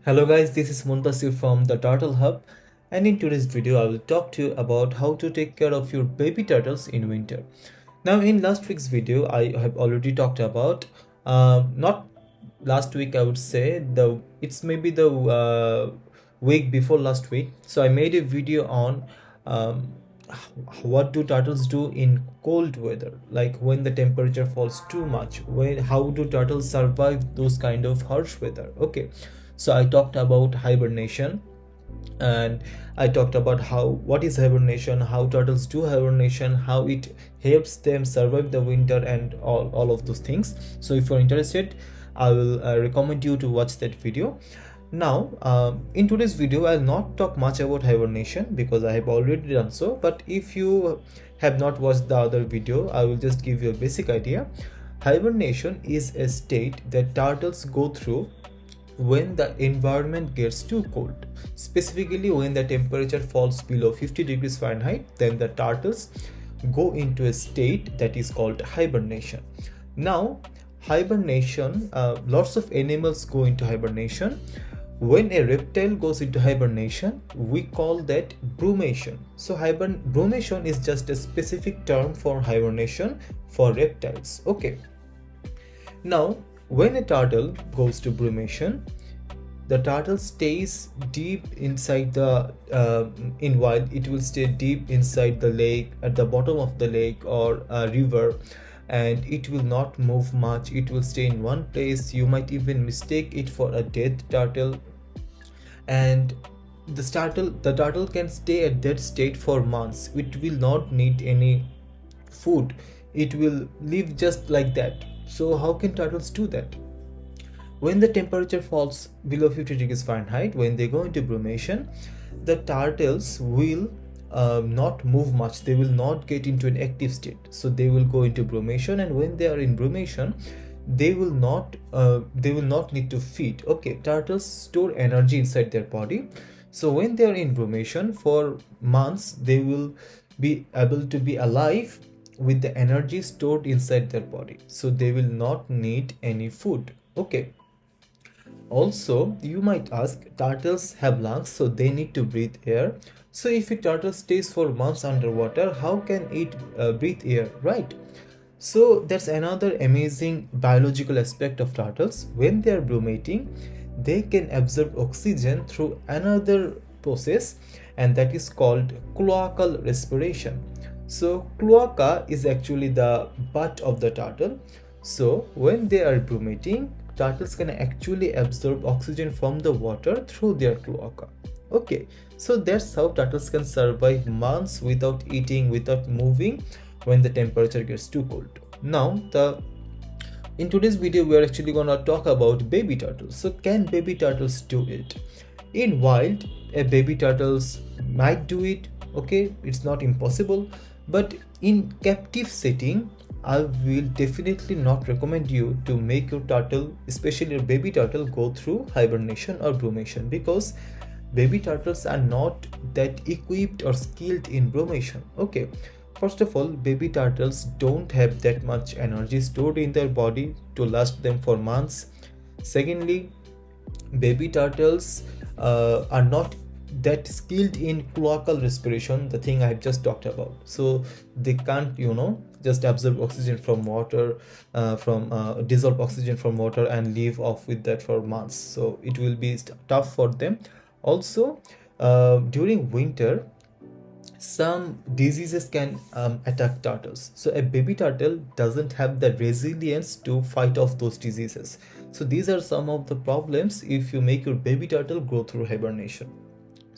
Hello guys, this is Muntasir from the Turtle Hub, and in today's video I will talk to you about how to take care of your baby turtles in winter. Now in last week's video I have already talked about not last week, I would say it's maybe the week before last week. So I made a video on um, what do turtles do in cold weather, like when the temperature falls too much, how do turtles survive those kind of harsh weather. Okay, so I talked about hibernation, and I talked about what is hibernation, how turtles do hibernation, how it helps them survive the winter, and all of those things. So if you're interested, I will recommend you to watch that video. Now in today's video I'll not talk much about hibernation because I have already done so, but if you have not watched the other video, I will just give you a basic idea. Hibernation is a state that turtles go through when the environment gets too cold, specifically when the temperature falls below 50 degrees Fahrenheit. Then the turtles go into a state that is called hibernation. Now hibernation, lots of animals go into hibernation. When a reptile goes into hibernation, we call that brumation. So brumation is just a specific term for hibernation for reptiles. Okay, now when a turtle goes to brumation, the turtle stays deep inside the in wild, it will stay deep inside the lake, at the bottom of the lake or a river, and it will not move much. It will stay in one place. You might even mistake it for a dead turtle, and the turtle can stay at that state for months. It will not need any food, it will live just like that. So how can turtles do that? When the temperature falls below 50 degrees Fahrenheit, when they go into brumation, the turtles will not move much. They will not get into an active state. So they will go into brumation, and when they are in brumation, they will not need to feed. Okay, turtles store energy inside their body. So when they are in brumation for months, they will be able to be alive with the energy stored inside their body. So they will not need any food. Okay. Also, you might ask, turtles have lungs, so they need to breathe air. So if a turtle stays for months underwater, how can it breathe air, right? So that's another amazing biological aspect of turtles. When they are brumating, they can absorb oxygen through another process, and that is called cloacal respiration. So cloaca is actually the butt of the turtle. So when they are brumating, turtles can actually absorb oxygen from the water through their cloaca. Okay, so that's how turtles can survive months without eating, without moving, when the temperature gets too cold. Now in today's video we are actually gonna talk about baby turtles. So can baby turtles do it? In wild, a baby turtles might do it. Okay, it's not impossible, but in captive setting, I will definitely not recommend you to make your turtle, especially your baby turtle, go through hibernation or brumation, because baby turtles are not that equipped or skilled in brumation. Okay, first of all, baby turtles don't have that much energy stored in their body to last them for months. Secondly, baby turtles are not that skilled in cloacal respiration, the thing I have just talked about. So they can't just absorb oxygen from water, dissolve oxygen from water and live off with that for months. So it will be tough for them. Also during winter, some diseases can attack turtles. So a baby turtle doesn't have the resilience to fight off those diseases. So these are some of the problems if you make your baby turtle go through hibernation.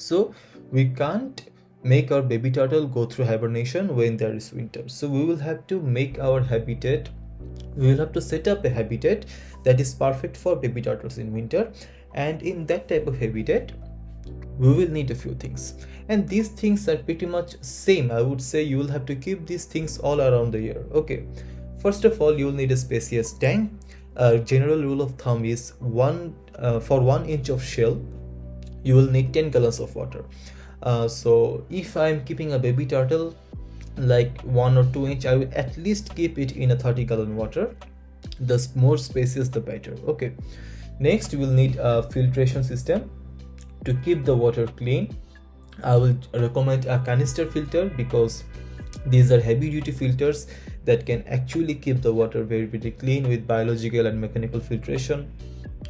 So we can't make our baby turtle go through hibernation when there is winter. So we will have to make our habitat, we will have to set up a habitat that is perfect for baby turtles in winter. And in that type of habitat, we will need a few things, and these things are pretty much same. I would say you will have to keep these things all around the year. Okay, first of all, you will need a spacious tank. General rule of thumb is for 1 inch of shell you will need 10 gallons of water. So if I'm keeping a baby turtle like 1 or 2 inch, I will at least keep it in a 30 gallon water. The more spacious the better. Okay, Next, you will need a filtration system to keep the water clean. I will recommend a canister filter because these are heavy duty filters that can actually keep the water very clean with biological and mechanical filtration.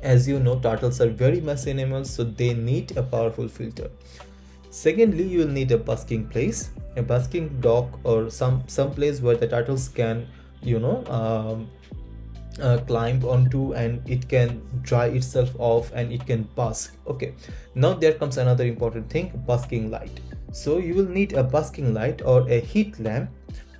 As you know, turtles are very messy animals, so they need a powerful filter. Secondly, you will need a basking place, a basking dock, or some place where the turtles can, you know, climb onto, and it can dry itself off and it can bask. Okay, now there comes another important thing, basking light. So you will need a basking light or a heat lamp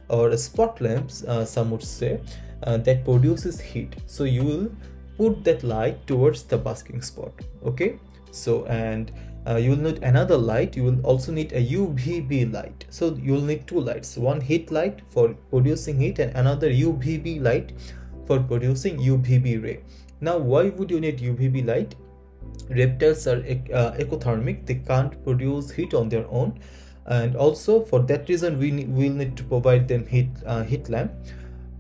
or a spot lamp, some would say, that produces heat. So you will put that light towards the basking spot. Okay, so and you will need another light. You will also need a UVB light. So you will need two lights, one heat light for producing heat and another UVB light for producing UVB ray. Now, why would you need UVB light? Reptiles are ectothermic, they can't produce heat on their own, and also for that reason will need to provide them heat lamp.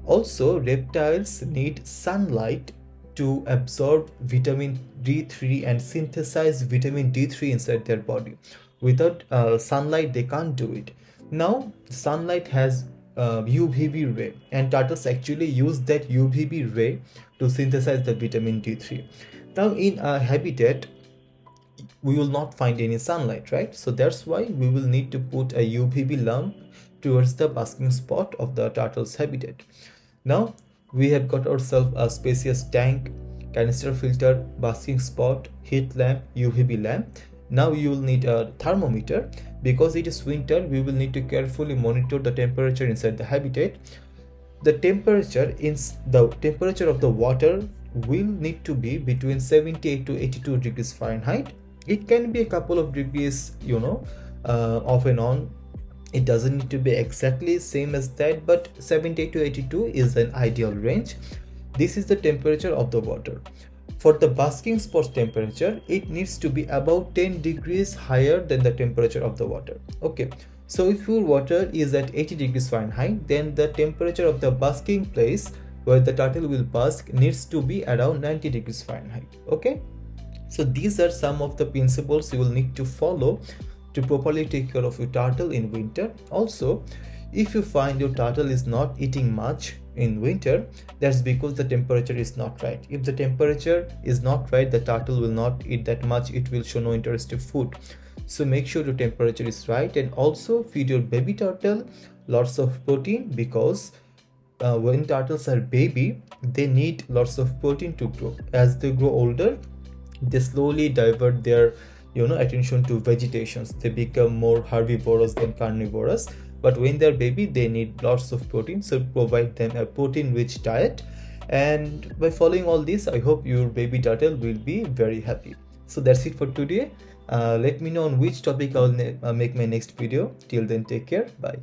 Also, reptiles need sunlight to absorb vitamin D3 and synthesize vitamin D3 inside their body. Without sunlight, they can't do it. Now, sunlight has UVB ray, and turtles actually use that UVB ray to synthesize the vitamin D3. Now, in a habitat, we will not find any sunlight, right? So that's why we will need to put a UVB lamp towards the basking spot of the turtle's habitat. Now we have got ourselves a spacious tank, canister filter, basking spot, heat lamp, UVB lamp. Now you will need a thermometer. Because it is winter, we will need to carefully monitor the temperature inside the habitat. The temperature of the water will need to be between 78 to 82 degrees Fahrenheit. It can be a couple of degrees, off and on. It doesn't need to be exactly same as that, but 78 to 82 is an ideal range. This is the temperature of the water. For the basking spot temperature, it needs to be about 10 degrees higher than the temperature of the water. Okay, so if your water is at 80 degrees Fahrenheit, then the temperature of the basking place where the turtle will bask needs to be around 90 degrees Fahrenheit. Okay, so these are some of the principles you will need to follow to properly take care of your turtle in winter. Also, if you find your turtle is not eating much in winter, that's because the temperature is not right. If the temperature is not right, the turtle will not eat that much. It will show no interest in food. So make sure your temperature is right, and also feed your baby turtle lots of protein, because when turtles are baby, they need lots of protein to grow. As they grow older, they slowly divert their attention to vegetations. They become more herbivorous than carnivorous. But when they're baby, they need lots of protein, so provide them a protein rich diet. And by following all this, I hope your baby turtle will be very happy. So that's it for today. Let me know on which topic I'll make my next video. Till then, take care. Bye.